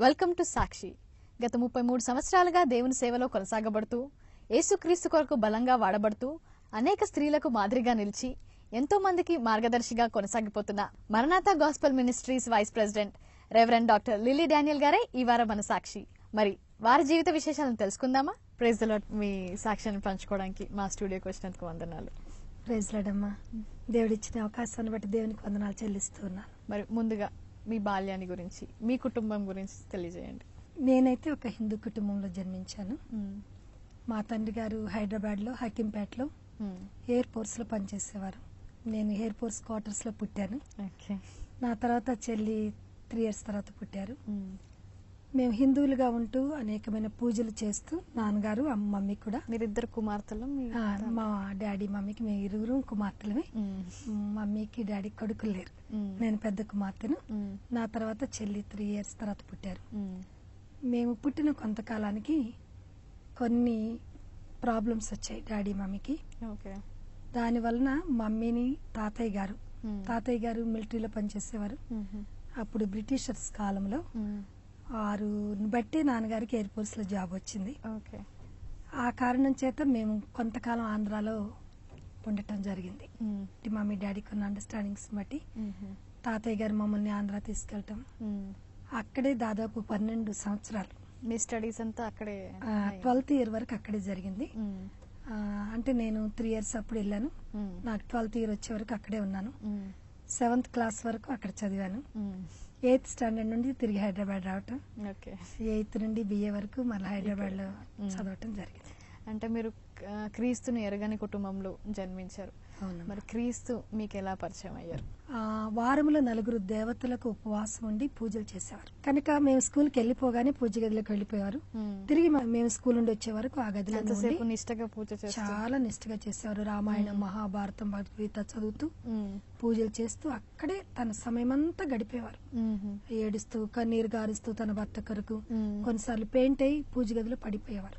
Welcome to సాక్షి. గత 33 సంవత్సరాలుగా దేవుని సేవలో కొనసాగబడుతూ యేసుక్రీస్తు కొరకు బలంగా వాడబడుతూ అనేక స్త్రీలకు మాదిరిగా నిలిచి ఎంతో మందికి మార్గదర్శిగా కొనసాగిపోతున్న Maranatha gospel ministries vice president reverend doctor Lilly Daniel గారే ఈ వారం మన సాక్షి. మరి వారి జీవిత విశేషాలను తెలుసుకుందామా? Praise the lord. మీ సాక్ష్యాన్ని పంచుకోవడానికి మా స్టూడియోకి వచ్చినందుకు వందనాలు. ప్రైజ్ లార్డ్ అమ్మా. దేవుడిచ్చిన అవకాశాన్ని బట్టి దేవునికి వందనాలు చెల్లిస్తూ ఉన్నాను. మరి ముందుగా మీ బాల్యాన్ని గురించి, మీ కుటుంబం గురించి తెలియజేయండి. నేనైతే ఒక హిందూ కుటుంబంలో జన్మించాను. మా తండ్రి గారు హైదరాబాద్ లో హకీంపేటలో ఎయిర్ ఫోర్స్ లో పనిచేసేవారు. నేను ఎయిర్ ఫోర్స్ క్వార్టర్స్ లో పుట్టాను. నా తర్వాత చెల్లి 3 years తర్వాత పుట్టారు. మేము హిందువులుగా ఉంటూ అనేకమైన పూజలు చేస్తూ నాన్నగారు మమ్మీ కూడా. మీరిద్దరు కుమార్తెలు? మా డాడీ మమ్మీకి మేము ఇరువురు కుమార్తెలమే. మమ్మీకి డాడీ కొడుకులు లేరు. నేను పెద్ద కుమార్తెను. నా తర్వాత చెల్లి 3 years తర్వాత పుట్టారు. మేము పుట్టిన కొంతకాలానికి కొన్ని ప్రాబ్లమ్స్ వచ్చాయి డాడీ మమ్మీకి. దాని వలన మమ్మీని తాతయ్య గారు మిలిటరీలో పనిచేసేవారు. అప్పుడు బ్రిటిషర్స్ కాలంలో 6 బట్టి నాన్నగారికి ఎయిర్ ఫోర్స్ లో జాబ్ వచ్చింది. ఆ కారణం చేత మేము కొంతకాలం ఆంధ్రాలో ఉండటం జరిగింది. మమ్మీ డాడీకి ఉన్న అండర్స్టాండింగ్స్ బట్టి తాతయ్య గారు మమ్మల్ని ఆంధ్ర తీసుకెళ్ళటం, అక్కడే దాదాపు 12 సంవత్సరాలు. మీ స్టడీస్ అంతా అక్కడే? 12th year వరకు అక్కడే జరిగింది. అంటే నేను 3 years అప్పుడు వెళ్ళాను. నాకు 12th year వచ్చే వరకు అక్కడే ఉన్నాను. 7th class వరకు అక్కడ చదివాను. 8th standard నుండి తిరిగి హైదరాబాద్ రావటం, 8th నుండి BA వరకు మళ్ళీ హైదరాబాద్ లో చదవటం జరిగింది. అంటే మీరు క్రీస్తుని ఎరగని కుటుంబంలో జన్మించారు. మరి క్రీస్తు మీకు ఎలా పరిచయం అయ్యారు? వారంలో 4 దేవతలకు ఉపవాసం ఉండి పూజలు చేసేవారు కనుక మేము స్కూల్కి వెళ్ళిపోగానే పూజ గదిలోకి వెళ్ళిపోయారు. తిరిగి మేము స్కూల్ నుండి వచ్చే వరకు ఆ గదిలో నిష్టగా పూజ చాలా నిష్టగా చేసేవారు. రామాయణం, మహాభారతం, భగవద్గీత చదువుతూ పూజలు చేస్తూ అక్కడే తన సమయం అంతా గడిపేవారు. ఏడుస్తూ కన్నీరు గారుస్తూ తన భర్త కొరకు కొన్నిసార్లు పెయింట్ అయి పూజ గదిలో పడిపోయేవారు.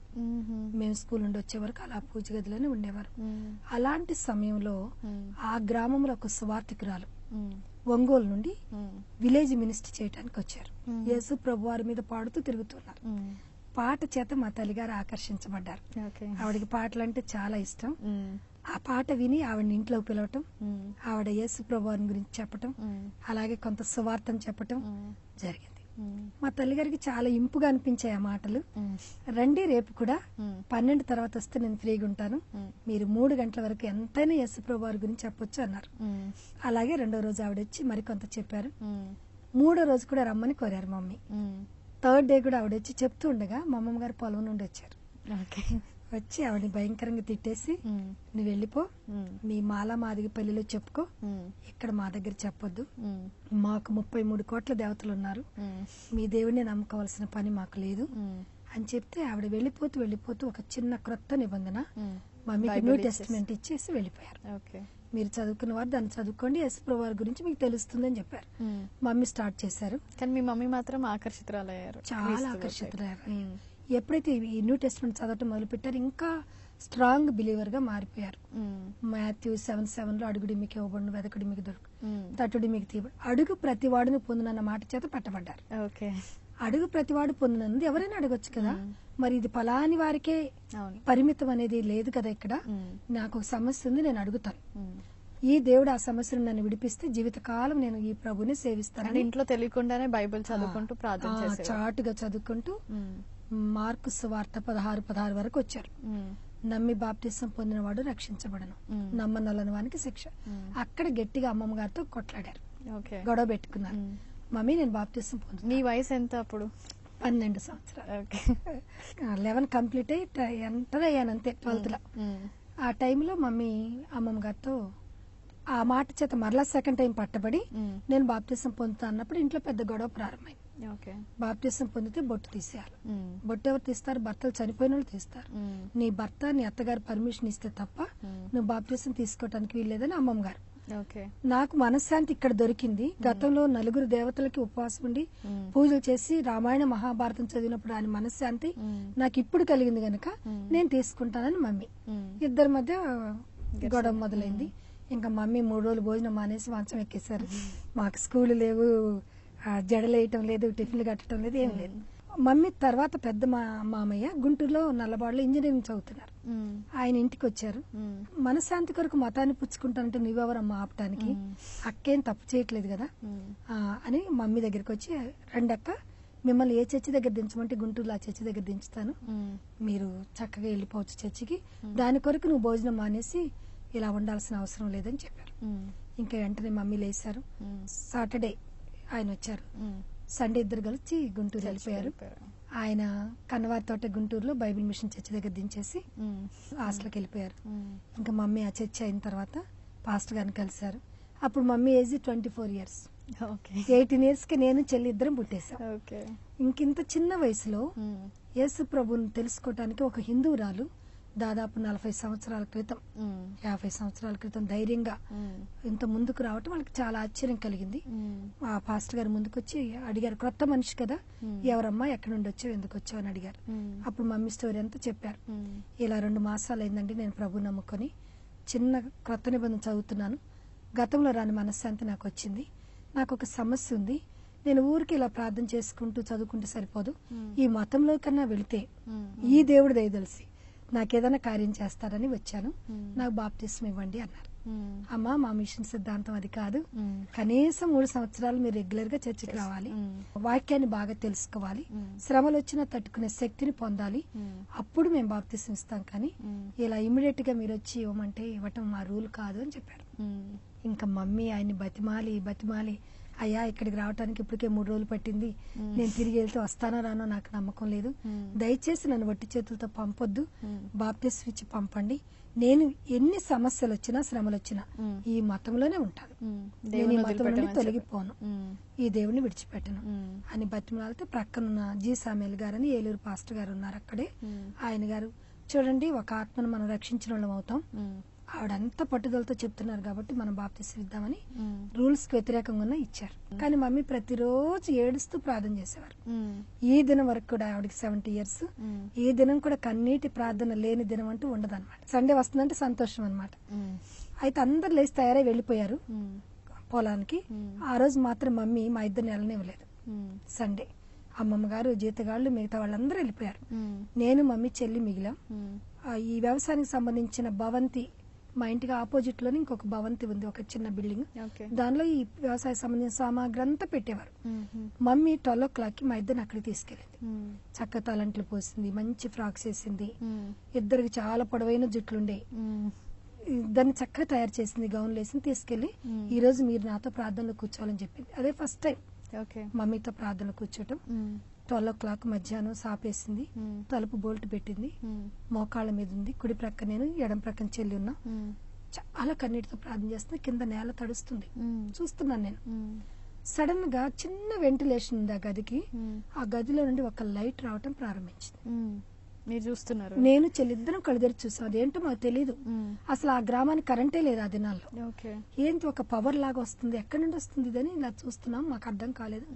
మేము స్కూల్ నుండి వచ్చే వరకు అలా పూజ గదిలోనే ఉండేవారు. అలాంటి సమయంలో ఆ గ్రామంలో ఒక సువార్తికురాలు ఒంగోలు నుండి విలేజ్ మినిస్ట్రీ చేయడానికి వచ్చారు. యేసు ప్రభు వారి మీద పాడుతూ తిరుగుతున్నారు. పాట చేత మా తల్లిగారు ఆకర్షించబడ్డారు. ఆవిడకి పాటలంటే చాలా ఇష్టం. ఆ పాట విని ఆవిడని ఇంట్లో పిలవటం, ఆవిడ యేసు ప్రభు వారి గురించి చెప్పటం, అలాగే కొంత సువార్తను చెప్పటం జరిగింది. మా తల్లిగారికి చాలా ఇంపుగా అనిపించాయి ఆ మాటలు. రండి, రేపు కూడా 12 తర్వాత వస్తే నేను ఫ్రీగా ఉంటాను, మీరు 3 గంటల వరకు ఎంతైనా యేసు ప్రభు వారి గురించి చెప్పొచ్చు అన్నారు. అలాగే 2వ రోజు ఆవిడ వచ్చి మరికొంత చెప్పారు. 3వ రోజు కూడా రమ్మని కోరారు మమ్మీ. 3rd day కూడా ఆవిడ వచ్చి చెప్తూ ఉండగా మా అమ్మమ్మ గారు పొలం నుండి వచ్చారు. వచ్చి ఆవిడని భయంకరంగా తిట్టేసి, నువ్వు వెళ్ళిపో, మీ మాలా మాదిగ పల్లిలో చెప్పుకో, ఇక్కడ మా దగ్గర చెప్పొద్దు, మాకు 33 కోట్ల దేవతలు ఉన్నారు, మీ దేవుడిని నమ్ముకోవాల్సిన పని మాకు లేదు అని చెప్తే ఆవిడ వెళ్ళిపోతూ ఒక చిన్న క్రొత్త నిబంధన మమ్మీకి న్యూ టెస్టిమెంట్ ఇచ్చేసి వెళ్ళిపోయారు. మీరు చదువుకున్న వారు దాన్ని చదువుకోండి, యేసుప్రభు వారి గురించి మీకు తెలుస్తుందని చెప్పారు. మమ్మీ స్టార్ట్ చేశారు. కానీ మీ మమ్మీ మాత్రం ఆకర్షితురాలయ్యారు, చాలా ఆకర్షితులయ్యారు. ఎప్పుడైతే ఈ న్యూ టెస్టిమెంట్ చదవటం మొదలు పెట్టారు ఇంకా స్ట్రాంగ్ బిలీవర్ గా మారిపోయారు. మాథ్యూ 7:7 అడుగుడి మీకు ఇవ్వబడును, వెదకుడి మీకు దొరుకు, తట్టుడి మీకు తీయబడు, అడుగు ప్రతివాడును పొందునన్న మాట చేత పట్టబడ్డారు. అడుగు ప్రతివాడు పొందునన్నది ఎవరైనా అడగొచ్చు కదా, మరి ఇది ఫలాని వారికే పరిమితం అనేది లేదు కదా. ఇక్కడ నాకు ఒక సమస్య ఉంది, నేను అడుగుతాను, ఈ దేవుడు ఆ సమస్యను నన్ను విడిపిస్తే జీవితకాలం నేను ఈ ప్రభుని సేవిస్తాను. ఇంట్లో తెలియకుండానే బైబిల్ చదువుకుంటూ ప్రార్థన చేసేవారు. చాటుగా చదువుకుంటూ మార్కు సువార్త 16 వరకు వచ్చారు. నమ్మి బాప్తిసం పొందినవాడు రక్షించబడను, నమ్మనొల్లని వానికి శిక్ష. అక్కడ గట్టిగా అమ్మమ్మ గారితో కొట్లాడారు, గొడవ పెట్టుకున్నారు. మమ్మీ నేను బాప్తిసం పొందుతాను. మీ వయసు ఎంత అప్పుడు? 12 సంవత్సరాలు. 11 కంప్లీట్ అయ్యి ఎంటర్ అయ్యాను అంతే 12th లో. ఆ టైంలో మమ్మీ అమ్మమ్మ గారితో ఆ మాట చేత మరలా 2nd time పట్టబడి నేను బాప్తిసం పొందుతా అన్నప్పుడు ఇంట్లో పెద్ద గొడవ ప్రారంభమైంది. బాప్తిసం పొందితే బొట్టు తీసేయాలి. బొట్టు ఎవరు తీస్తారు? భర్తలు చనిపోయిన వాళ్ళు తీస్తారు. నీ భర్త నీ అత్తగారు పర్మిషన్ ఇస్తే తప్ప నువ్వు బాప్తిసం తీసుకోవటానికి వీల్లేదని అమ్మమ్మ గారు. నాకు మనశ్శాంతి ఇక్కడ దొరికింది. గతంలో 4 దేవతలకి ఉపవాసం ఉండి పూజలు చేసి రామాయణ మహాభారతం చదివినప్పుడు ఆయన మనశ్శాంతి నాకు ఇప్పుడు కలిగింది గనక నేను తీసుకుంటానని మమ్మీ. ఇద్దరి మధ్య గొడవ మొదలైంది. ఇంకా మమ్మీ 3 రోజులు భోజనం మానేసి మంచం ఎక్కేశారు. మాకు స్కూల్ లేవు, జడలేయటం లేదు, టిఫిన్లు కట్టడం లేదు, ఏం లేదు. మమ్మీ తర్వాత పెద్ద మామయ్య గుంటూరులో నల్లబాడులో ఇంజనీరింగ్ చదువుతున్నారు. ఆయన ఇంటికి వచ్చారు. మనశ్శాంతి కొరకు మతాన్ని పుచ్చుకుంటానంటే నువ్వెవరమ్మా ఆపటానికి, అక్కేం తప్పు చేయట్లేదు కదా అని మమ్మీ దగ్గరికి వచ్చి, రెండక్క మిమ్మల్ని ఏ చర్చి దగ్గర దించమంటే గుంటూరులో ఆ చర్చి దగ్గర దించుతాను, మీరు చక్కగా వెళ్ళిపోవచ్చు చర్చికి, దాని కొరకు నువ్వు భోజనం మానేసి ఇలా ఉండాల్సిన అవసరం లేదని చెప్పారు. ఇంకా వెంటనే మమ్మీ లేచారు. సాటర్డే ఆయన వచ్చారు, సండే ఇద్దరు కలిసి గుంటూరు వెళ్ళిపోయారు. ఆయన కన్నవారి తోట గుంటూరులో బైబిల్ మిషన్ చర్చి దగ్గర దించేసి హాస్టల్కి వెళ్ళిపోయారు. ఇంకా మమ్మీ ఆ చర్చి అయిన తర్వాత పాస్టర్ గారిని కలిశారు. అప్పుడు మమ్మీ ఏజ్ 24 years. 18 years కి నేను చెల్లి ఇద్దరం పుట్టేశాం. ఇంకింత చిన్న వయసులో యేసు ప్రభుని తెలుసుకోవటానికి ఒక హిందువురాలు దాదాపు 40 సంవత్సరాల క్రితం 50 సంవత్సరాల క్రితం ధైర్యంగా ఇంత ముందుకు రావటం వాళ్ళకి చాలా ఆశ్చర్యం కలిగింది. ఆ పాస్టర్ గారు ముందుకు వచ్చి అడిగారు, కొత్త మనిషి కదా, ఎవరమ్మా ఎక్కడి నుండి వచ్చావు, ఎందుకు వచ్చావు అని అడిగారు. అప్పుడు మమ్మీ స్టోరీ అంతా చెప్పారు. ఇలా 2 మాసాలు అయిందండి నేను ప్రభు నమ్ముకొని చిన్న క్రొత్త నిబంధన చదువుతున్నాను, గతంలో రాని మనశ్శాంతి నాకు వచ్చింది, నాకు ఒక సమస్య ఉంది, నేను ఊరికి ఇలా ప్రార్థన చేసుకుంటూ చదువుకుంటే సరిపోదు, ఈ మతంలో కన్నా వెళితే ఈ దేవుడు దయదలిసి నాకేదైనా కార్యం చేస్తారని వచ్చాను, నాకు బాప్తిస్మం ఇవ్వండి అన్నారు. అమ్మా మా మిషన్ సిద్ధాంతం అది కాదు, కనీసం 3 సంవత్సరాలు మీరు రెగ్యులర్ గా చర్చికి రావాలి, వాక్యాన్ని బాగా తెలుసుకోవాలి, శ్రమలు వచ్చినా తట్టుకునే శక్తిని పొందాలి, అప్పుడు మేము బాప్తిస్మం ఇస్తాం, కానీ ఇలా ఇమీడియట్ గా మీరు వచ్చి ఇవ్వమంటే ఇవ్వటం మా రూల్ కాదు అని చెప్పారు. ఇంకా మమ్మీ ఆయన్ని బతిమాలి అయ్యా ఇక్కడికి రావడానికి ఇప్పటికే 3 రోజులు పట్టింది, నేను తిరిగి వెళ్తే వస్తానో రానో నాకు నమ్మకం లేదు, దయచేసి నన్ను వట్టి చేతులతో పంపొద్దు, బాప్తిస్మం ఇచ్చి పంపండి, నేను ఎన్ని సమస్యలు వచ్చినా శ్రమలు వచ్చినా ఈ మతంలోనే ఉంటాను, నేను ఈ మతం నుండి తొలగిపోను, ఈ దేవుని విడిచిపెట్టను అని బతిమలాడితే ప్రక్కనున్న జి సామేల్ గారని ఏలూరు పాస్టర్ గారు ఉన్నారు అక్కడే, ఆయన గారు చూడండి ఒక ఆత్మను మనం రక్షించిన వాళ్ళం అవుతాం, ఆవిడంతా పట్టుదలతో చెప్తున్నారు కాబట్టి మనం బాప్తిస్మం ఇద్దామని రూల్స్ కి వ్యతిరేకంగా ఇచ్చారు. కానీ మమ్మీ ప్రతిరోజు ఏడుస్తూ ప్రార్థన చేసేవారు. ఈ దినం వరకు కూడా ఆవిడకి 70 years, ఈ దినం కూడా కన్నీటి ప్రార్థన లేని దినం అంటూ ఉండదన్నమాట. సండే వస్తుందంటే సంతోషం అన్నమాట. అయితే అందరు లేచి తయారై వెళ్లిపోయారు పొలానికి. ఆ రోజు మాత్రం మమ్మీ మా ఇద్దరిని వెళ్ళనివ్వలేదు. సండే అమ్మమ్మ గారు జీతగాళ్ళు మిగతా వాళ్ళందరూ వెళ్ళిపోయారు. నేను మమ్మీ చెల్లి మిగిలాం. ఈ వ్యవసాయానికి సంబంధించిన భవంతి మా ఇంటికి ఆపోజిట్ లోనే ఇంకొక భవంతి ఉంది, ఒక చిన్న బిల్డింగ్, దానిలో ఈ వ్యవసాయ సంబంధించిన సామాగ్రి అంతా పెట్టేవారు. మమ్మీ 12 o'clock మా ఇద్దరిని అక్కడికి తీసుకెళ్ళింది. చక్క తలంట్లు పోసింది, మంచి ఫ్రాక్స్ వేసింది, ఇద్దరికి చాలా పొడవైన జుట్లుండే, ఇద్దరిని చక్కగా తయారు చేసింది, గౌన్లు వేసింది, తీసుకెళ్లి ఈ రోజు మీరు నాతో ప్రార్థనలో కూర్చోవాలని చెప్పింది. అదే ఫస్ట్ టైం మమ్మీతో ప్రార్థనలో కూర్చోటం. 12 o'clock మధ్యాహ్నం సాపేసింది, తలుపు బోల్ట్ పెట్టింది, మోకాళ్ళ మీద ఉంది, కుడి ప్రక్క నేను, ఎడం ప్రక్కన చెల్లి ఉన్నా, చాలా కన్నీటితో ప్రార్థన చేస్తున్నా, కింద నేల తడుస్తుంది, చూస్తున్నాను నేను. సడన్ గా చిన్న వెంటిలేషన్ ఉంది ఆ గదికి, ఆ గదిలో నుండి ఒక లైట్ రావటం ప్రారంభించింది. మీరు చూస్తున్నారు, నేను చెల్లిద్దరం కళ్ళు తెరిచి చూసాం. అదేంటో మాకు తెలీదు, అసలు ఆ గ్రామానికి కరెంటే లేదు ఆ దినాల్లో. ఏంటి ఒక పవర్ లాగా వస్తుంది, ఎక్కడి నుండి వస్తుంది ఇదని ఇలా చూస్తున్నాం, మాకు అర్థం కాలేదు.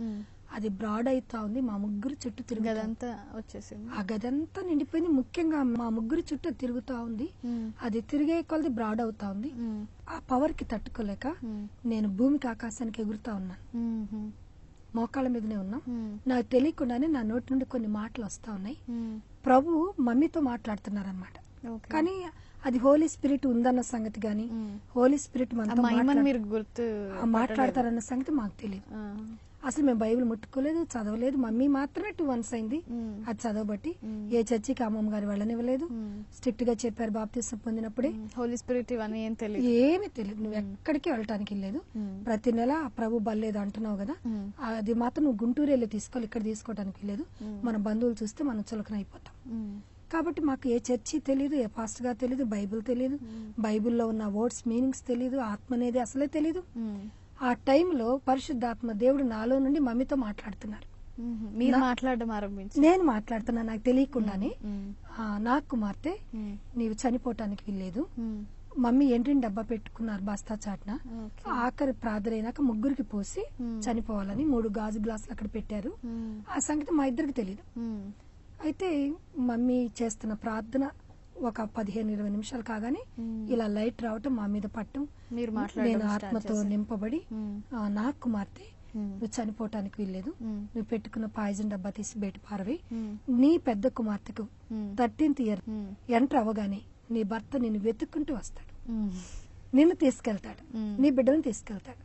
అది బ్రాడ్ అవుతా ఉంది, మా ముగ్గురు చుట్టూ తిరుగుదంతా వచ్చేసింది, ఆ గదంతా నిండిపోయింది, ముఖ్యంగా మా ముగ్గురు చుట్టూ తిరుగుతా ఉంది, అది తిరిగే కొలది బ్రాడ్ అవుతా ఉంది. ఆ పవర్ కి తట్టుకోలేక నేను భూమికి ఆకాశానికి ఎగురుతా ఉన్నాను, మోకాళ్ళ మీదనే ఉన్నాం. నాకు తెలియకుండానే నా నోటి నుండి కొన్ని మాటలు వస్తా ఉన్నాయి. ప్రభు మమ్మీతో మాట్లాడుతున్నారన్నమాట. కానీ అది హోలీ స్పిరిట్ ఉందన్న సంగతి గాని, హోలీ స్పిరిట్ మాట్లాడతారన్న సంగతి మాకు తెలియదు. అసలు మేము బైబిల్ ముట్టుకోలేదు, చదవలేదు. మమ్మీ మాత్రమే 2 months అయింది అది చదవబట్టి. ఏ చర్చికి అమ్మమ్మ గారు వెళ్ళనివ్వలేదు, స్ట్రిక్ట్ గా చెప్పారు బాప్తిస్మం పొందినప్పుడే. హోలీ స్పిరిట్ ఇవన్నీ ఏమీ తెలియదు, నువ్వు ఎక్కడికి వెళ్ళటానికి లేదు, ప్రతి నెల ప్రభు బల్లేదు అంటున్నావు కదా, అది మాత్రం నువ్వు గుంటూరు వెళ్ళి తీసుకోవాలి, ఇక్కడ తీసుకోవడానికి లేదు, మన బంధువులు చూస్తే మనం చులకన అయిపోతాం. కాబట్టి మాకు ఏ చర్చి తెలియదు, ఏ పాస్టర్ గారు తెలియదు, బైబిల్ తెలియదు, బైబిల్లో ఉన్న వర్డ్స్ మీనింగ్స్ తెలియదు, ఆత్మ అనేది అసలే తెలియదు. ఆ టైంలో పరిశుద్ధాత్మ దేవుడు నాలో నుండి మమ్మీతో మాట్లాడుతున్నారు. నేను మాట్లాడుతున్నా నాకు తెలియకుండానే, నా కుమార్తె నీవు చనిపోవటానికి వీల్లేదు, మమ్మీ ఎండ్రిని డబ్బా పెట్టుకున్నారు బస్తా చాటున, ఆఖరి ప్రార్థన అయినాక ముగ్గురికి పోసి చనిపోవాలని 3 గాజు గ్లాసులు అక్కడ పెట్టారు. ఆ సంగతి మా ఇద్దరికి తెలియదు. అయితే మమ్మీ చేస్తున్న ప్రార్థన ఒక 15-20 నిమిషాలు కాగానే ఇలా లైట్ రావటం, మా మీద పట్టం, నేను ఆత్మతో నింపబడి నా కుమార్తె నువ్వు చనిపోవటానికి వీల్లేదు, నువ్వు పెట్టుకున్న పాయిజన్ డబ్బా తీసి బయట పారవి, నీ పెద్ద కుమార్తెకు 13th ఇయర్ ఎంటర్ అవ్వగానే నీ భర్త నిన్ను వెతుక్కుంటూ వస్తాడు, నిన్ను తీసుకెళ్తాడు, నీ బిడ్డలను తీసుకెళ్తాడు,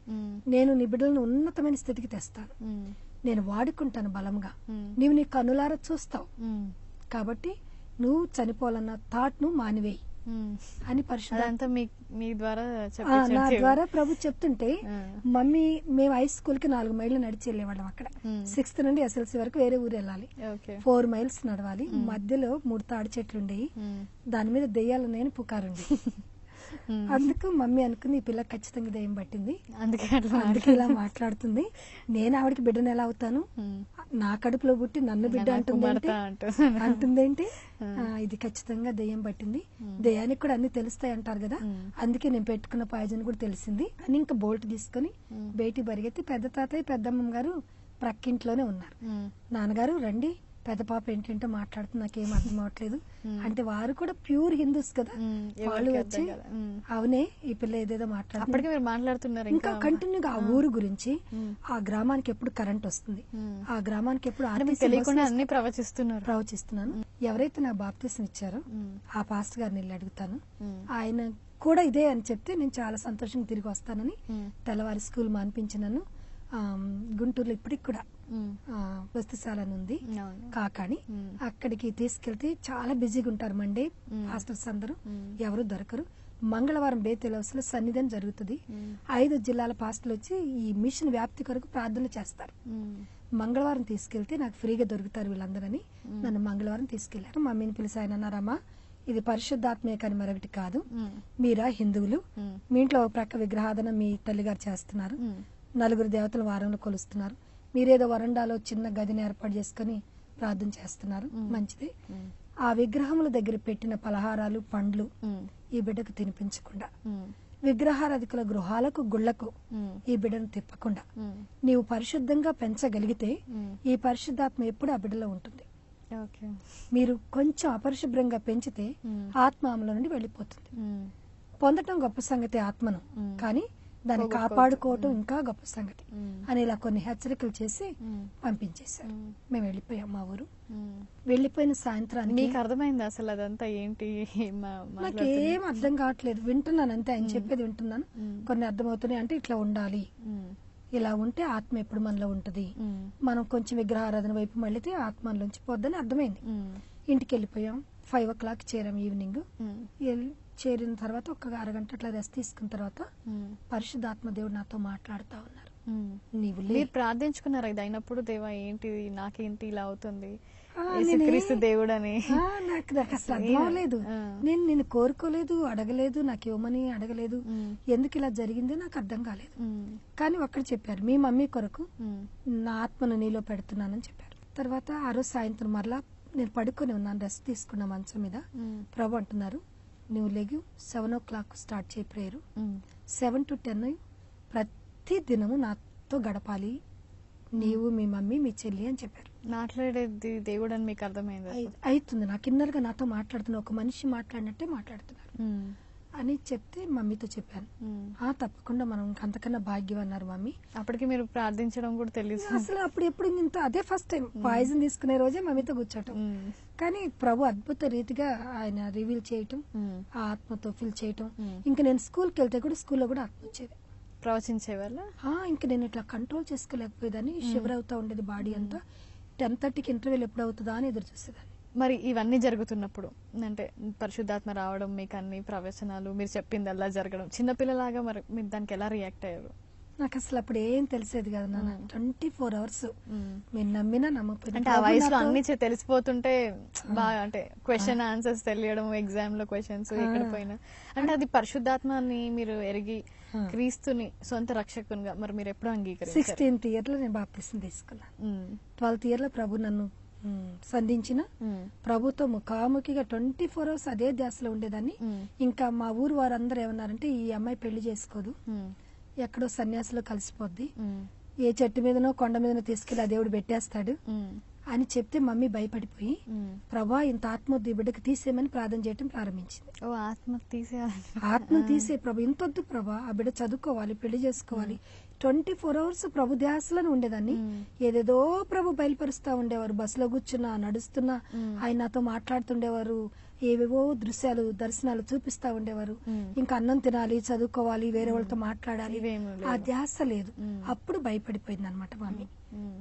నేను నీ బిడ్డలను ఉన్నతమైన స్థితికి తెస్తాను, నేను వాడుకుంటాను బలంగా, నీవు నీ కన్నులారా చూస్తావు, కాబట్టి నువ్వు చనిపోవాలన్న థాట్ ను మానివేయి అని పరిశుద్ధ నా ద్వారా ప్రభు చెప్తుంటే, మమ్మీ మేము హై స్కూల్ కి 4 మైళ్ళు నడిచి వెళ్ళేవాళ్ళం. అక్కడ 6th నుండి SLC వరకు వేరే ఊరు వెళ్ళాలి, 4 మైల్స్ నడవాలి. మధ్యలో 3 తాడి చెట్లు ఉండేవి, దాని మీద దెయ్యాలు నేను పుకారుండి. అందుకు మమ్మీ అనుకుంది, ఈ పిల్ల ఖచ్చితంగా దెయ్యం పట్టింది, అందుకే ఇలా మాట్లాడుతుంది, నేను ఆవిడకి బిడ్డను ఎలా అవుతాను, నా కడుపులో పుట్టి నన్ను బిడ్డ అంటుందేంటి, ఇది ఖచ్చితంగా దెయ్యం పట్టింది, దెయ్యానికి కూడా అన్ని తెలుస్తాయి అంటారు కదా, అందుకే నేను పెట్టుకున్న పాయిజన్ కూడా తెలిసింది అని ఇంకా బోల్ట్ తీసుకుని బయటికి పరిగెత్తి పెద్ద తాతయ్య పెద్దమ్మ గారు ప్రక్కింట్లోనే ఉన్నారు. నాన్నగారు రండి, పెద్ద పాప ఏంటంటే మాట్లాడుతుంది, నాకేం అర్థం అవట్లేదు అంటే, వారు కూడా ప్యూర్ హిందూస్ కదా, వాళ్ళు వచ్చి అవునే ఈ పిల్ల ఏదేదో మాట్లాడుతున్నారు, ఇంకా కంటిన్యూగా ఆ ఊరు గురించి, ఆ గ్రామానికి ఎప్పుడు కరెంట్ వస్తుంది, ఆ గ్రామానికి ఎప్పుడు ప్రవచిస్తున్నాను. ఎవరైతే నాకు బాప్తిసం ఇచ్చారో ఆ పాస్టర్ గారిని వెళ్ళి అడుగుతాను, ఆయన కూడా ఇదే అని చెప్తే నేను చాలా సంతోషంగా తిరిగి వస్తానని తెల్లవారి స్కూల్ మానిపించినాను. గుంటూరులో ఇప్పటికి కూడా వస్తుశాల ఉంది కాకాని, అక్కడికి తీసుకెళ్తే చాలా బిజీగా ఉంటారు. మండే పాస్టర్స్ అందరూ ఎవరు దొరకరు. మంగళవారం బేతేల్ హౌస్ లో సన్నిధానం జరుగుతుంది. 5 జిల్లాల పాస్టర్లు వచ్చి ఈ మిషన్ వ్యాప్తి కొరకు ప్రార్థనలు చేస్తారు. మంగళవారం తీసుకెళ్తే నాకు ఫ్రీగా దొరుకుతారు వీళ్ళందరని నన్ను మంగళవారం తీసుకెళ్లారు. మమ్మీని పిలిచి ఆయన అన్నారమ్మా, ఇది పరిశుద్ధాత్మే కానీ మరొకటి కాదు, మీరా హిందువులు, మీ ఇంట్లో ఒక ప్రక్క విగ్రహాధన మీ తల్లిగారు చేస్తున్నారు, 4 దేవతల వారంలో కొలుస్తున్నారు, మీరేదో వరండాలో చిన్న గదిని ఏర్పాటు చేసుకుని ప్రార్థన చేస్తున్నారు, మంచిదే. ఆ విగ్రహముల దగ్గర పెట్టిన పలహారాలు పండ్లు ఈ బిడ్డకు తినిపించకుండా, విగ్రహారాధికుల గృహాలకు గుళ్లకు ఈ బిడ్డను తిప్పకుండా నీవు పరిశుద్ధంగా పెంచగలిగితే ఈ పరిశుద్ధాత్మ ఎప్పుడు ఆ బిడ్డలో ఉంటుంది. మీరు కొంచెం అపరిశుభ్రంగా పెంచితే ఆత్మ ఆమెలో నుండి వెళ్ళిపోతుంది. పొందటం గొప్ప సంగతి ఆత్మను, కానీ దాన్ని కాపాడుకోవటం ఇంకా గొప్ప సంగతి అని ఇలా కొన్ని హెచ్చరికలు చేసి పంపించేశారు. మేము వెళ్ళిపోయాం మా ఊరు. వెళ్ళిపోయిన సాయంత్రానికి మీకు అర్థమైంది అసలు అదంతా ఏంటి, నాకేం అర్థం కావట్లేదు, వింటున్నాను అంతే, ఆయన చెప్పేది వింటున్నాను. కొన్ని అర్థమవుతున్నాయి, అంటే ఇట్లా ఉండాలి, ఇలా ఉంటే ఆత్మ ఎప్పుడు మనలో ఉంటది, మనం కొంచెం విగ్రహారాధన వైపు మళ్ళీ ఆత్మలోంచి పోద్దని అర్థమైంది. ఇంటికి వెళ్ళిపోయాం. 5 o'clock చేరాం ఈవినింగ్. చేరిన తర్వాత ఒక అరగంట అట్లా రెస్ట్ తీసుకున్న తర్వాత పరిశుద్ధాత్మ దేవుడు నాతో మాట్లాడుతా ఉన్నారు. మీరు ప్రార్థించుకున్నారు ఇది అయినప్పుడు, దేవా ఏంటి నాకేంటి ఇలా అవుతుంది దేవుడు అని? నాకు అసలు అర్థం అవ్వలేదు. నేను నిన్ను కోరుకోలేదు, అడగలేదు, నాకు ఇవ్వమని అడగలేదు, ఎందుకు ఇలా జరిగింది నాకు అర్థం కాలేదు. కానీ ఒక్కడ చెప్పారు, మీ మమ్మీ కొరకు నా ఆత్మను నీలో పెడుతున్నానని చెప్పారు. తర్వాత ఆ రోజు సాయంత్రం మరలా నేను పడుకొని ఉన్నాను, రెస్ట్ తీసుకున్న మంచం మీద. ప్రభు అంటున్నారు, నువ్వు లేగు 7 o'clock స్టార్ట్ చేయి ప్రేయర్, 7 to 10 ప్రతి దినము నాతో గడపాలి, నీవు మీ మమ్మీ మీ చెల్లి అని చెప్పారు. మాట్లాడేది దేవుడు అని మీకు అర్థమైంది? అవుతుంది, నాకు ఇన్నర్ గా నాతో మాట్లాడుతున్నా, ఒక మనిషి మాట్లాడినట్టే మాట్లాడుతున్నారు అని చెప్తే మమ్మీతో చెప్పాను. తప్పకుండా మనం అంతకన్నా భాగ్యం అన్నారు మమ్మీ. అప్పటికి మీరు ప్రార్థించడం కూడా తెలియదు అసలు, అప్పుడు ఎప్పుడు ఇంత అదే ఫస్ట్ టైం పాయిజన్ తీసుకునే రోజే మమ్మీతో కూర్చోటం. కానీ ప్రభు అద్భుత రీతిగా ఆయన రివీల్ చేయటం, ఆ ఆత్మతో ఫిల్ చేయటం. ఇంకా నేను స్కూల్కి వెళ్తే కూడా స్కూల్లో కూడా ఆత్మ వచ్చేది, ప్రవచించేవాళ్ళ. ఇంకా నేను ఇట్లా కంట్రోల్ చేసుకోలేకపోయేదాన్ని, షివర్ అవుతా ఉండేది బాడీ అంతా. 10:30కి ఇంటర్వ్యూలు ఎప్పుడు అవుతుందా అని ఎదురు చూసేదాన్ని. మరి ఇవన్నీ జరుగుతున్నప్పుడు, అంటే పరిశుద్ధాత్మ రావడం, మీకు అన్ని ప్రవచనాలు, మీరు చెప్పింది అలా జరగడం, చిన్నపిల్లలాగా మరి మీరు దానికి ఎలా రియాక్ట్ అయ్యారు? నాకు అసలు అప్పుడు ఏం తెలిసేది కదా నాన్న. 24 hours మీరు నమ్మినా నమ్మకపోయినా, అంటే ఆ వయసులో అన్ని తెలిసిపోతుంటే బాగా, అంటే క్వశ్చన్ ఆన్సర్స్ తెలియడం, ఎగ్జామ్ లో క్వశ్చన్స్ ఎక్కడ పోయినా, అంటే అది పరిశుద్ధాత్మని మీరు ఎరిగి క్రీస్తుని సొంత రక్షకునిగా మరి మీరు ఎప్పుడు అంగీకరించారు? 16th year లో నేను బాప్తిసం తీసుకున్నాను. 12th year లో ప్రభు నన్ను సంధించిన, ప్రభుతో ముఖాముఖిగా 24 hours అదే ధ్యాసలో ఉండేదాన్ని. ఇంకా మా ఊరు వారందరూ ఏమన్నారంటే, ఈ అమ్మాయి పెళ్లి చేసుకోదు, ఎక్కడో సన్యాసిలో కలిసిపోద్ది, ఏ చెట్టు మీదనో కొండ మీదనో తీసుకెళ్లి ఆ దేవుడు పెట్టేస్తాడు అని చెప్తే మమ్మీ భయపడిపోయి, ప్రభా ఇంత ఆత్మ బిడ్డకు తీసేయమని ప్రార్థన చేయటం ప్రారంభించింది. ఆత్మ తీసే ప్రభు ఇంతొద్దు ప్రభా, ఆ బిడ్డ చదువుకోవాలి, పెళ్లి చేసుకోవాలి, 24 hours ప్రభు ధ్యాసలోనే ఉండేదాన్ని. ఏదేదో ప్రభు బయలుపరుస్తా ఉండేవారు. బస్సులో కూర్చున్నా, నడుస్తున్నా ఆయన నాతో మాట్లాడుతుండేవారు. ఏవేవో దృశ్యాలు, దర్శనాలు చూపిస్తా ఉండేవారు. ఇంకా అన్నం తినాలి, చదువుకోవాలి, వేరే వాళ్ళతో మాట్లాడాలి, ఆ ధ్యాస లేదు. అప్పుడు భయపడిపోయింది అనమాట మమ్మీ.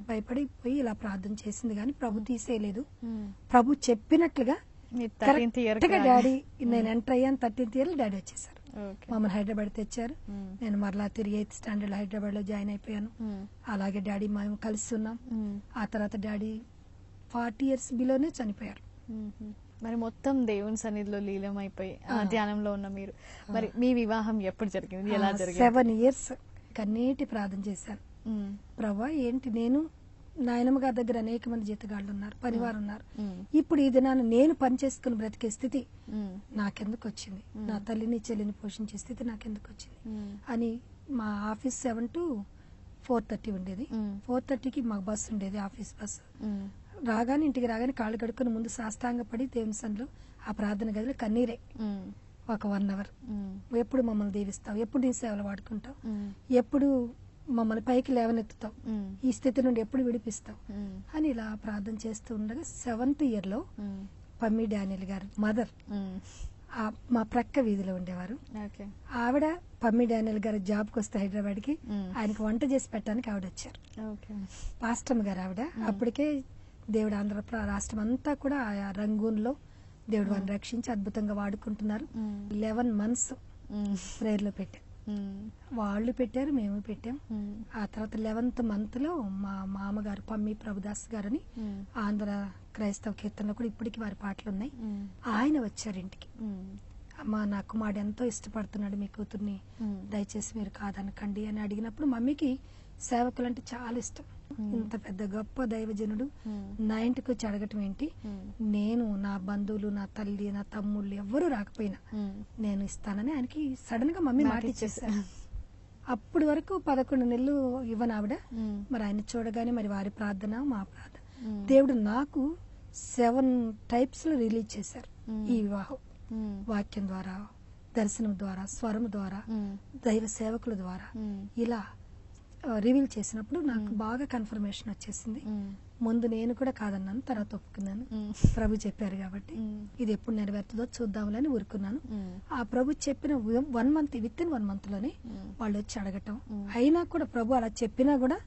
భయపడిపోయి ఇలా ప్రార్థన చేసింది, కానీ ప్రభు తీసేయలేదు. ప్రభు చెప్పినట్లుగా డాడీ, నేను ఎంటర్ అయ్యాను 13th year డాడీ వచ్చేసారు. మమ్మల్ని హైదరాబాద్ తెచ్చారు. నేను మరలా తిరిగి 8th standard హైదరాబాద్ లో జాయిన్ అయిపోయాను. అలాగే డాడీ మేము కలిసి ఉన్నాం. ఆ తర్వాత డాడీ 40 years బిలోనే చనిపోయారు. మరి మొత్తం దేవుని సన్నిధిలో లీలం అయిపోయి ఆ ధ్యానంలో ఉన్న మీరు, మరి మీ వివాహం ఎప్పుడు జరిగింది, ఎలా జరిగింది? 7 years కన్నీటి ప్రార్థన చేశాను. ప్రభా ఏంటి, నేను నాయనమ్మ గారి దగ్గర అనేక మంది జీతగాళ్ళు ఉన్నారు, పనివారు ఉన్నారు. ఇప్పుడు ఈ దినాన్ని నేను పని చేసుకుని బ్రతికే స్థితి నాకెందుకు వచ్చింది? నా తల్లిని చెల్లిని పోషించే స్థితి నాకెందుకు వచ్చింది అని మా ఆఫీస్ 7 to 4:30 ఉండేది. 4:30కి మాకు బస్సు ఉండేది, ఆఫీస్ బస్సు. రాగానే ఇంటికి రాగానే కాళ్ళు కడుక్కుని ముందు సాష్టాంగపడి దేవుని సన్నిధిలో ఆ ప్రార్థన గదిలో కన్నీరే ఒక 1 hour. ఎప్పుడు మమ్మల్ని దీవిస్తావు, ఎప్పుడు నీ సేవలు వాడుకుంటావు, ఎప్పుడు మమ్మల్ని పైకి లేవనెత్తుతావు, ఈ స్థితి నుండి ఎప్పుడు విడిపిస్తావు అని ఇలా ప్రార్థన చేస్తూ ఉండగా 7th year లో పమ్మి డానియల్ గారు మదర్ మా ప్రక్క వీధిలో ఉండేవారు. ఆవిడ పమ్మి డానియల్ గారు జాబ్కి వస్తే హైదరాబాద్ కి ఆయనకు వంట చేసి పెట్టడానికి ఆవిడ వచ్చారు. పాస్టమ్ గారు ఆవిడ. అప్పటికే దేవుడు ఆంధ్ర రాష్ట్రం అంతా కూడా ఆ రంగూన్లో దేవుడు వారిని రక్షించి అద్భుతంగా వాడుకుంటున్నారు. 11 months ప్రేయర్ లో పెట్టాం. వాళ్ళు పెట్టారు, మేము పెట్టాం. ఆ తర్వాత 11th month లో మా మామగారు పమ్మి ప్రభుదాస్ గారని ఆంధ్ర క్రైస్తవ కీర్తనలో కూడా ఇప్పటికి వారి పాటలు ఉన్నాయి. ఆయన వచ్చారు ఇంటికి. అమ్మా, నా కుమారుడు ఎంతో ఇష్టపడుతున్నాడు, మీ కూతుర్ని దయచేసి మీరు కాదనకండి అని అడిగినప్పుడు మమ్మీకి సేవకులు అంటే చాలా ఇష్టం. ఇంత పెద్ద గొప్ప దైవజనుడు నా ఇంటికి వచ్చి అడగటం ఏంటి, నేను నా బంధువులు, నా తల్లి, నా తమ్ముళ్ళు ఎవ్వరూ రాకపోయినా నేను ఇస్తానని ఆయనకి సడన్ గా మమ్మీ మాట ఇచ్చేసారు. అప్పటి వరకు 11 నెలలు ఇవ్వను ఆవిడ. మరి ఆయన చూడగానే మరి వారి ప్రార్థన, మా ప్రార్థన, దేవుడు నాకు 7 types లో రిలీజ్ చేశారు. ఈ వివాహం వాక్యం ద్వారా, దర్శనం ద్వారా, స్వరం ద్వారా, దైవ సేవకుల ద్వారా ఇలా రివీల్ చేసినప్పుడు నాకు బాగా కన్ఫర్మేషన్ వచ్చేసింది. ముందు నేను కూడా కాదన్నాను, తర్వాత ఒప్పుకున్నాను. ప్రభు చెప్పారు కాబట్టి ఇది ఎప్పుడు నెరవేరుతుందో చూద్దాంలని ఊరుకున్నాను. ఆ ప్రభు చెప్పిన 1 month, within 1 month లోనే వాళ్ళు వచ్చి అడగటం. అయినా కూడా ప్రభు అలా చెప్పినా కూడా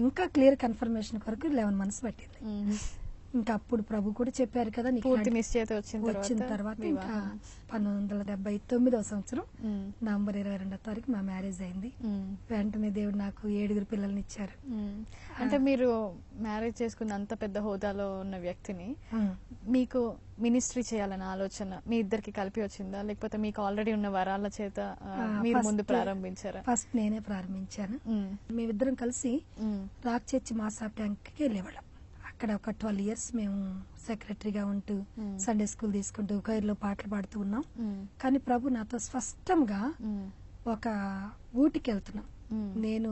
ఇంకా క్లియర్ కన్ఫర్మేషన్ కొరకు 11 months పట్టింది. ఇంకా అప్పుడు ప్రభు కూడా చెప్పారు కదా, వచ్చిన తర్వాత ఇంకా 1979వ సంవత్సరం నవంబర్ 22వ తారీఖు మా మ్యారేజ్ అయింది. వెంటనే దేవుడు నాకు 7 పిల్లల్ని ఇచ్చారు. అంటే మీరు మ్యారేజ్ చేసుకున్న అంత పెద్ద హోదాలో ఉన్న వ్యక్తిని మీకు మినిస్ట్రీ చేయాలన్న ఆలోచన మీ ఇద్దరికి కలిపి వచ్చిందా, లేకపోతే మీకు ఆల్రెడీ ఉన్న వరాల చేత మీరు ముందు ప్రారంభించారా? ఫస్ట్ నేనే ప్రారంభించాను. మేమిద్దరం కలిసి రాక్ చర్చి మాసాప్ ట్యాంక్ కి వెళ్ళేవాళ్ళం. అక్కడ ఒక 12 years మేము సెక్రటరీగా ఉంటూ సండే స్కూల్ తీసుకుంటూ కైర్లో పాటలు పాడుతూ ఉన్నాం. కానీ ప్రభు నాతో స్పష్టంగా ఒక ఊటీకి వెళ్తున్నాం. నేను,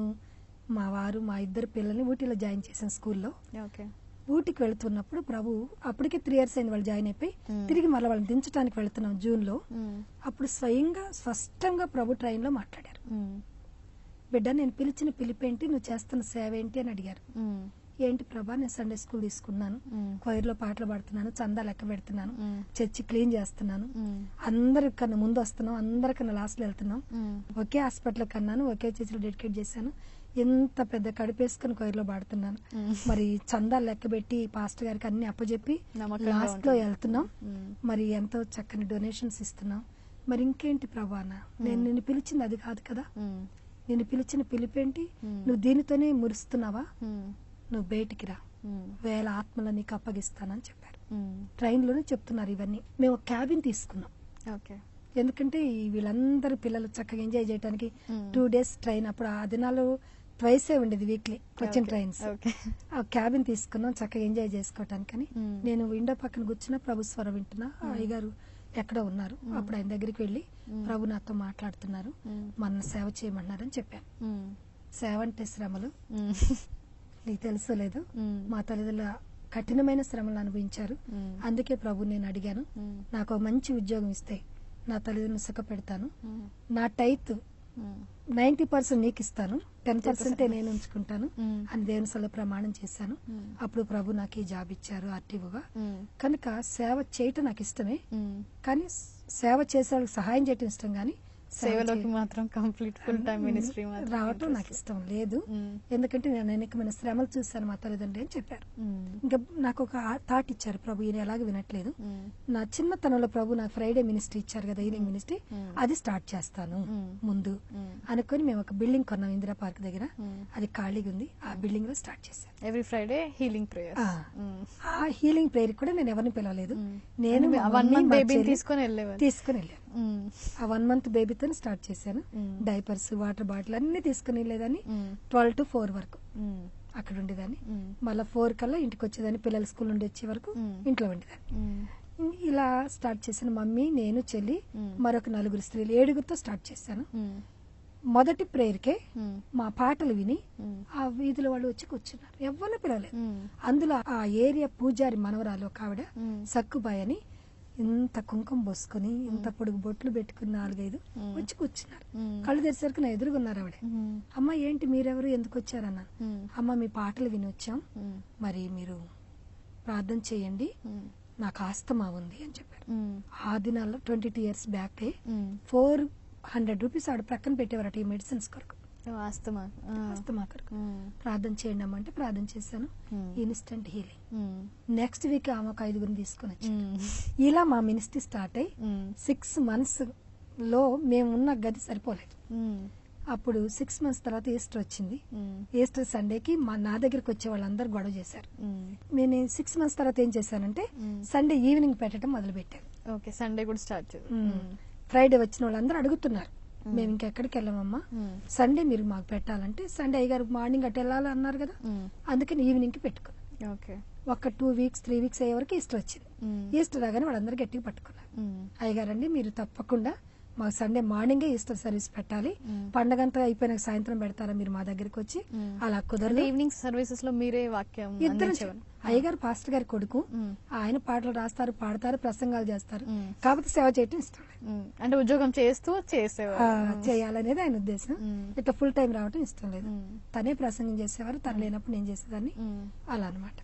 మా వారు, మా 2 పిల్లల్ని ఊటీలో జాయిన్ చేశాను స్కూల్లో. ఊటీకి వెళ్తున్నప్పుడు ప్రభు, అప్పటికే 3 years అయింది వాళ్ళు జాయిన్ అయిపోయి, తిరిగి మళ్ళీ వాళ్ళని దించడానికి వెళ్తున్నాం జూన్ లో. అప్పుడు స్వయంగా స్పష్టంగా ప్రభు ట్రైన్ లో మాట్లాడారు. బిడ్డ, నేను పిలిచిన పిలిపేంటి, నువ్వు చేస్తున్న సేవ ఏంటి అని అడిగారు. ఏంటి ప్రభా, నేను సండే స్కూల్ తీసుకున్నాను, క్వైర్లో పాటలు పాడుతున్నాను, చందా లెక్క పెడుతున్నాను, చర్చి క్లీన్ చేస్తున్నాను, అందరికన్నా ముందు వస్తున్నాం, అందరికన్నా లాస్ట్ లో వెళ్తున్నాం, ఒకే హాస్పిటల్ కన్నాను, ఒకే చర్చిలో డెడికేట్ చేశాను, ఎంత పెద్ద కడిపేసుకుని క్వైర్లో పాడుతున్నాను, మరి చందా లెక్క పెట్టి పాస్టర్ గారికి అన్ని అప్పచెప్పి లాస్ట్ లో వెళ్తున్నాం, మరి ఎంతో చక్కని డొనేషన్స్ ఇస్తున్నాం, మరి ఇంకేంటి ప్రభానా, నేను నిన్ను పిలిచింది అది కాదు కదా, నిన్ను పిలిచిన పిలిపేంటి, నువ్వు దీనితోనే మురుస్తున్నావా, నువ్వు బయటికి రా, 1000 ఆత్మలు నీకు అప్పగిస్తానని చెప్పారు. ట్రైన్ లోనే చెప్తున్నారు ఇవన్నీ. మేము క్యాబిన్ తీసుకున్నాం, ఎందుకంటే వీళ్ళందరూ పిల్లలు చక్కగా ఎంజాయ్ చేయడానికి 2 days ట్రైన్. అప్పుడు ఆ దినాలు twice ఉండేది వీక్లీ కొచ్చిన్ ట్రైన్స్. ఆ క్యాబిన్ తీసుకున్నాం చక్కగా ఎంజాయ్ చేసుకోవటానికని. నేను విండో పక్కన కూర్చున్న ప్రభు స్వరం వింటున్నా. అయ్యగారు ఎక్కడో ఉన్నారు. అప్పుడు ఆయన దగ్గరికి వెళ్ళి ప్రభు నాతో మాట్లాడుతున్నారు, మన సేవ చేయమన్నారని చెప్పాను. సేవ అంటే శ్రమలు, నీకు తెలుసో లేదు, మా తల్లిదండ్రుల కఠినమైన శ్రమలు అనుభవించారు. అందుకే ప్రభు నేను అడిగాను, నాకు మంచి ఉద్యోగం ఇస్తే నా తల్లిదండ్రులు సుఖ పెడతాను, నా టైత్ 90% నీకు ఇస్తాను, 10% నేను ఉంచుకుంటాను అని దేవుని సభలో ప్రమాణం చేశాను. అప్పుడు ప్రభు నాకు ఈ జాబ్ ఇచ్చారు ఆర్టీఓగా. కనుక సేవ చేయటం నాకు ఇష్టమే, కానీ సేవ చేసే వాళ్ళకి సహాయం చేయటం ఇష్టం, కానీ సేవలోకి మాత్రం కంప్లీట్ ఫుల్ టైం మినిస్ట్రీ రావటం నాకు ఇష్టం లేదు. ఎందుకంటే నేను అనేకమైన శ్రమలు చూశాను మా తల్లిదండ్రులు అని చెప్పారు. ఇంకా నాకు ఒక థాట్ ఇచ్చారు ప్రభు, ఈయన ఎలాగ వినట్లేదు, నా చిన్నతనంలో ప్రభు నాకు ఫ్రైడే మినిస్ట్రీ ఇచ్చారు కదా, ఈవినింగ్ మినిస్ట్రీ, అది స్టార్ట్ చేస్తాను ముందు అనుకుని మేము ఒక బిల్డింగ్ కొన్నాం ఇందిరా పార్క్ దగ్గర. అది ఖాళీగా ఉంది, ఆ బిల్డింగ్ లో స్టార్ట్ చేశాను. Every Friday healing prayer. ఆ హీలింగ్ ప్రేయర్ కూడా నేను ఎవరిని పిలవలేదు, నేను తీసుకొని వెళ్ళాను. ఆ 1 month బేబీతో స్టార్ట్ చేశాను. డైపర్స్, వాటర్ బాటిల్ అన్ని తీసుకుని వెళ్ళేదాన్ని. 12 to 4 వరకు అక్కడ ఉండేదాన్ని. మళ్ళీ 4 కల్లా ఇంటికి వచ్చేదాన్ని, పిల్లల స్కూల్ నుండి వచ్చే వరకు ఇంట్లో ఉండేదాన్ని. ఇలా స్టార్ట్ చేశాను. మమ్మీ, నేను, చెల్లి, మరొక 4 స్త్రీలు, 7గురితో స్టార్ట్ చేశాను. మొదటి ప్రేయర్కే మా పాటలు విని ఆ వీధిలో వాళ్ళు వచ్చి కూర్చున్నారు, ఎవరిని పిలవలేదు. అందులో ఆ ఏరియా పూజారి మనవరాలు ఒక ఆవిడ సక్కుబాయ్ అని, ఇంత కుంకుమ పోసుకుని ఇంత పొడుగు బొట్లు పెట్టుకుని 4-5 వచ్చి కూర్చున్నారు. కళ్ళు తెరిసరికి నా ఎదురుగున్నారు ఆవిడ. అమ్మ, ఏంటి మీరెవరు, ఎందుకు వచ్చారన్నాను. అమ్మ, మీ పాటలు విని వచ్చాం, మరి మీరు ప్రార్థన చేయండి, నాకు ఆస్తమా ఉంది అని చెప్పారు. ఆ దినాల్లో 22 years బ్యాక్ 400 rupees ఆవిడ ప్రక్కన పెట్టేవారట ఈ మెడిసిన్స్ కొరకు, ఆస్తమా కొరకు. ప్రార్థన చేయండి అమ్మ అంటే ప్రార్థన చేశాను. Instant healing. నెక్స్ట్ వీక్ ఆమె ఒక 5గురిని తీసుకుని వచ్చాను. ఇలా మా మినిస్ట్రీ స్టార్ట్ అయ్యి 6 months లో మేము ఉన్న గది సరిపోలేదు. అప్పుడు 6 months తర్వాత ఈస్టర్ వచ్చింది. ఈస్టర్ సండేకి నా దగ్గరికి వచ్చే వాళ్ళందరూ గొడవ చేశారు. నేను 6 months తర్వాత ఏం చేశానంటే సండే ఈవినింగ్ పెట్టడం మొదలు పెట్టాను. సండే కూడా స్టార్ట్. ఫ్రైడే వచ్చిన వాళ్ళందరూ అడుగుతున్నారు, మేము ఇంకెక్కడికి వెళ్ళామమ్మా, సండే మీరు మాకు పెట్టాలంటే. సండే అయ్యగారు మార్నింగ్ అటు వెళ్ళాలి అన్నారు కదా, అందుకని ఈవినింగ్ కి పెట్టుకున్నాం. ఒక 2 weeks 3 weeks అయ్యే వరకు ఈస్టర్ వచ్చింది. ఈస్టర్ రాగానే వాళ్ళందరూ గట్టిగా పట్టుకున్నారు, అయ్యగారండి మీరు తప్పకుండా మాకు సండే మార్నింగే ఈస్టర్ సర్వీస్ పెట్టాలి, పండగంతా అయిపోయిన సాయంత్రం పెడతారా మీరు మా దగ్గరికి వచ్చి. అలా కుదరదు. ఈవినింగ్ సర్వీసెస్ లో మీరే వాక్యం ఇద్దరు, అయ్యగారు పాస్టర్ గారి కొడుకు, ఆయన పాటలు రాస్తారు, పాడతారు, ప్రసంగాలు చేస్తారు, కాకపోతే సేవ చేయటం ఇష్టం లేదు. అంటే ఉద్యోగం చేస్తూ చేయాలనేది ఆయన ఉద్దేశం. ఇట్లా ఫుల్ టైం రావటం ఇష్టం లేదు. తనే ప్రసంగం చేసేవారు, తను లేనప్పుడు నేను చేసేదాన్ని, అలా అనమాట.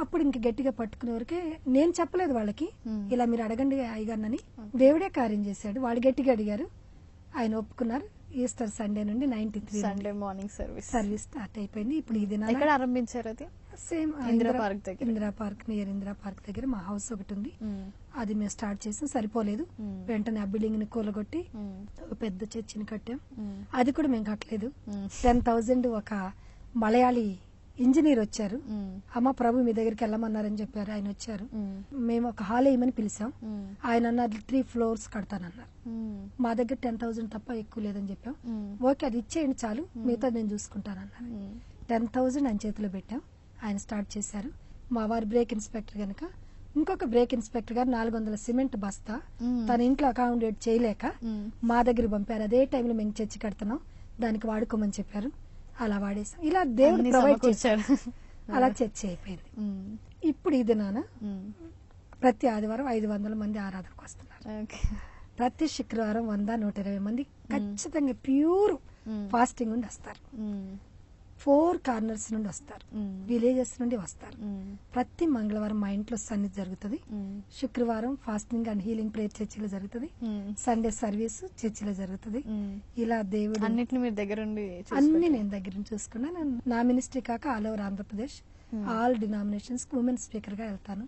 అప్పుడు ఇంక గట్టిగా పట్టుకునే వరకే నేను చెప్పలేదు వాళ్ళకి, ఇలా మీరు అడగండి అయ్యగారిని. దేవుడే కార్యం చేశాడు, వాళ్ళు గట్టిగా అడిగారు, ఆయన ఒప్పుకున్నారు. ఈస్టర్ సండే నుండి 93 సండే మార్నింగ్ సర్వీస్ స్టార్ట్ అయిపోయింది. ఇప్పుడు ఇది ఎక్కడ ఆరంభించారు? అది సేమ్ ఇందిరా పార్క్ దగ్గర, Indira park near Indira park దగ్గర మా హౌస్ ఒకటి ఉంది. అది మేము స్టార్ట్ చేసాం, సరిపోలేదు. వెంటనే ఆ బిల్డింగ్ ని కూలగొట్టి ఒక పెద్ద చర్చిని కట్టాం. అది కూడా మేము కట్టలేదు. 10,000 ఒక మలయాళీ ఇంజనీర్ వచ్చారు, అమ్మ ప్రభు మీ దగ్గరికి వెళ్ళమన్నారని చెప్పారు. ఆయన వచ్చారు, మేము ఒక హాల్ వేయమని పిలిచాం. ఆయన అన్నారు 3 floors కడతానన్నారు. మా దగ్గర 10,000 తప్ప ఎక్కువ లేదని చెప్పాం. ఓకే, అది ఇచ్చేయండి చాలు, మిగతా నేను చూసుకుంటానన్నారు. 10,000 ఆయన చేతిలో పెట్టాం, ఆయన స్టార్ట్ చేశారు. మా వారు బ్రేక్ ఇన్స్పెక్టర్ గనక ఇంకొక బ్రేక్ ఇన్స్పెక్టర్ గారు 400 సిమెంట్ బస్తా తన ఇంట్లో అకామిడేట్ చేయలేక మా దగ్గర పంపారు. అదే టైంలో మేము చర్చి కడుతున్నాం, దానికి వాడుకోమని చెప్పారు. అలా వాడేసాం. ఇలా దేవుడు ప్రొవైడ్ చేశారు. అలా చర్చ అయిపోయింది. ఇప్పుడు ఇది నాన్న ప్రతి ఆదివారం 500 మంది ఆరాధనకు వస్తున్నారు. ప్రతి శుక్రవారం 100-120 మంది ఖచ్చితంగా ప్యూర్ ఫాస్టింగ్ నుండి వస్తారు. 4 కార్నర్స్ నుండి వస్తారు, విలేజెస్ నుండి వస్తారు. ప్రతి మంగళవారం మా ఇంట్లో సన్నిధి జరుగుతుంది. శుక్రవారం ఫాస్టింగ్ అండ్ హీలింగ్ ప్రేయర్ చర్చిలో జరుగుతుంది. సండే సర్వీస్ చర్చిలో జరుగుతుంది. ఇలా దేవుడు అన్నిటిని మీరు దగ్గర అన్ని నేను దగ్గర చూసుకున్నా. నా మినిస్ట్రీ కాక all over Andhra Pradesh all denominations women speaker గా వెళ్తాను.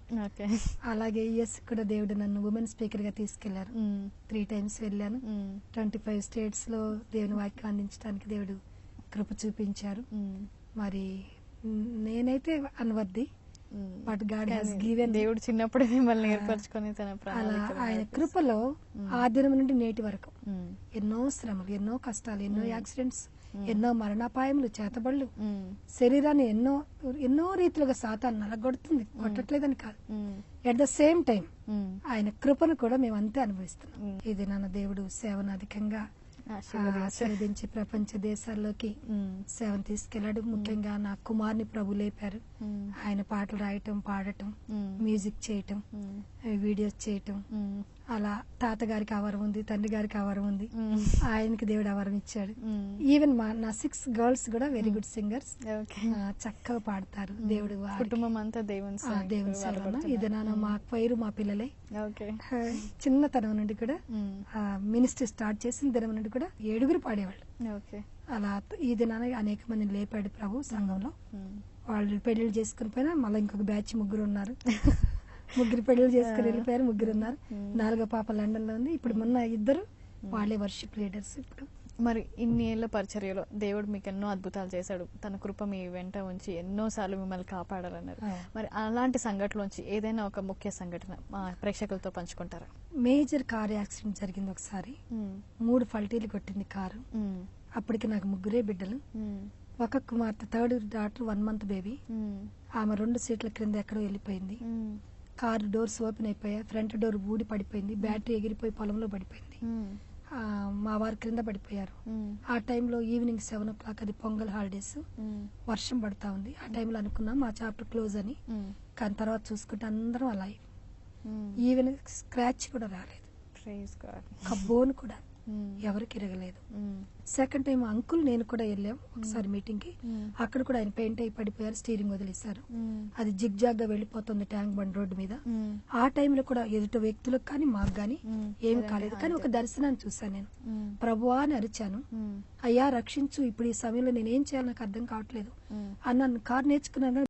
అలాగే యుఎస్ కూడా దేవుడు నన్ను ఉమెన్ స్పీకర్ గా తీసుకెళ్లారు. 3 times వెళ్ళాను. 25 states లో దేవుని వాక్యం అందించడానికి దేవుడు కృప చూపించారు. మరి నేనైతే unworthy, but God has given. దేవుడు చిన్నప్పుడే మిమ్మల్ని ఏర్పరచుకొని అలా ఆయన కృపలో ఆ దినం నుండి నేటి వరకు ఎన్నో శ్రమలు, ఎన్నో కష్టాలు, ఎన్నో యాక్సిడెంట్స్, ఎన్నో మరణాపాయములు, చేతబడులు, శరీరాన్ని ఎన్నో రీతిలుగా సాతాను నలగొడుతుంది, కొట్టట్లేదని కాదు. ఎట్ ద సేమ్ టైం ఆయన కృపను కూడా మేము అంతే అనుభవిస్తున్నాం. ఇది నాన్న దేవుడు సేవను అధికంగా ఆశీర్వదించి ప్రపంచ దేశాల్లోకి సేవను తీసుకెళ్లాడు. ముఖ్యంగా నా కుమార్ని ప్రభు లేపారు. ఆయన పాటలు రాయటం, పాడటం, మ్యూజిక్ చేయటం, వీడియోస్ చేయటం, అలా తాతగారికి ఆ వరం ఉంది, తండ్రి గారికి ఆ వరం ఉంది, మ్మ్. ఆయనకి దేవుడు ఆ వరం ఇచ్చాడు. మ్మ్. ఈవెన్ నా 6 గర్ల్స్ కూడా వెరీ గుడ్ సింగర్స్, ఓకే. చక్కగా పాడతారు. దేవుడు వారికి కుటుంబం అంతా దేవుని దేవుని సేవలో ఇది మా పైరు మా పిల్లలే. ఓకే. చిన్నతనం నుండి కూడా మ్మ్. మినిస్ట్రీ స్టార్ట్ చేసిన దినం నుండి కూడా 7 పాడేవాళ్ళు. ఓకే. అలా ఈ దినాన అనేక మందిని లేపాడు ప్రభు సంఘంలో. మ్మ్. వాళ్ళు పెళ్లిళ్ళు చేసుకుని పోయినా మళ్ళీ ఇంకొక బ్యాచ్ 3 ఉన్నారు. 3 పెళ్లిళ్ళు చేసుకుని వెళ్ళిపోయారు, 3 ఉన్నారు. 4వ పాప లండన్ లో ఉంది. ఇప్పుడు మొన్న 2 వాళ్ళే వర్షిప్ లీడర్స్. ఇప్పుడు మరి ఇన్ని ఏళ్ల పరిచర్యలో దేవుడు మీకు ఎన్నో అద్భుతాలు చేశాడు, తన కృప మీ వెంట ఉంచి ఎన్నోసార్లు మిమ్మల్ని కాపాడాలన్నారు. మరి అలాంటి సంఘటనలోంచి ఏదైనా ఒక ముఖ్య సంఘటన మా ప్రేక్షకులతో పంచుకుంటారా? మేజర్ కార్ యాక్సిడెంట్ జరిగింది ఒకసారి. 3 పల్టీలు కొట్టింది కారు. అప్పటికి నాకు 3 బిడ్డలు. ఒక కుమార్తె, 3rd డాటర్ 1 month బేబీ. ఆమె 2 సీట్ల క్రింద ఎక్కడో వెళ్ళిపోయింది. కారు డోర్స్ ఓపెన్ అయిపోయాయి, ఫ్రంట్ డోర్ ఊడి పడిపోయింది, బ్యాటరీ ఎగిరిపోయి పొలంలో పడిపోయింది. మా వారు క్రింద పడిపోయారు. ఆ టైంలో ఈవినింగ్ 7 o'clock, అది పొంగల్ హాలిడేస్, వర్షం పడతా ఉంది. ఆ టైంలో అనుకున్నాం మా చాప్టర్ క్లోజ్ అని. కానీ తర్వాత చూసుకుంటే అందరం అలా ఈవెన్ స్క్రాచ్ కూడా రాలేదు, ఒక బోన్ కూడా ఎవరికి ఇరగలేదు. సెకండ్ టైం అంకుల్ నేను కూడా వెళ్ళాం ఒకసారి మీటింగ్ కి. అక్కడ కూడా ఆయన పెయింట్ అయి పడిపోయారు, స్టీరింగ్ వదిలేశారు. అది జిగ్ జాగ్ గా వెళ్ళిపోతుంది ట్యాంక్ బండ్ రోడ్డు మీద. ఆ టైంలో కూడా ఎదుట వ్యక్తులకు కానీ మాకు కానీ ఏమి కాలేదు. కానీ ఒక దర్శనాన్ని చూశాను నేను. ప్రభువా అని అరిచాను, అయ్యా రక్షించు, ఇప్పుడు ఈ సమయంలో నేనేం చేయాలి నాకు అర్థం కావట్లేదు అన్నాను. కారు నేర్చుకున్నాను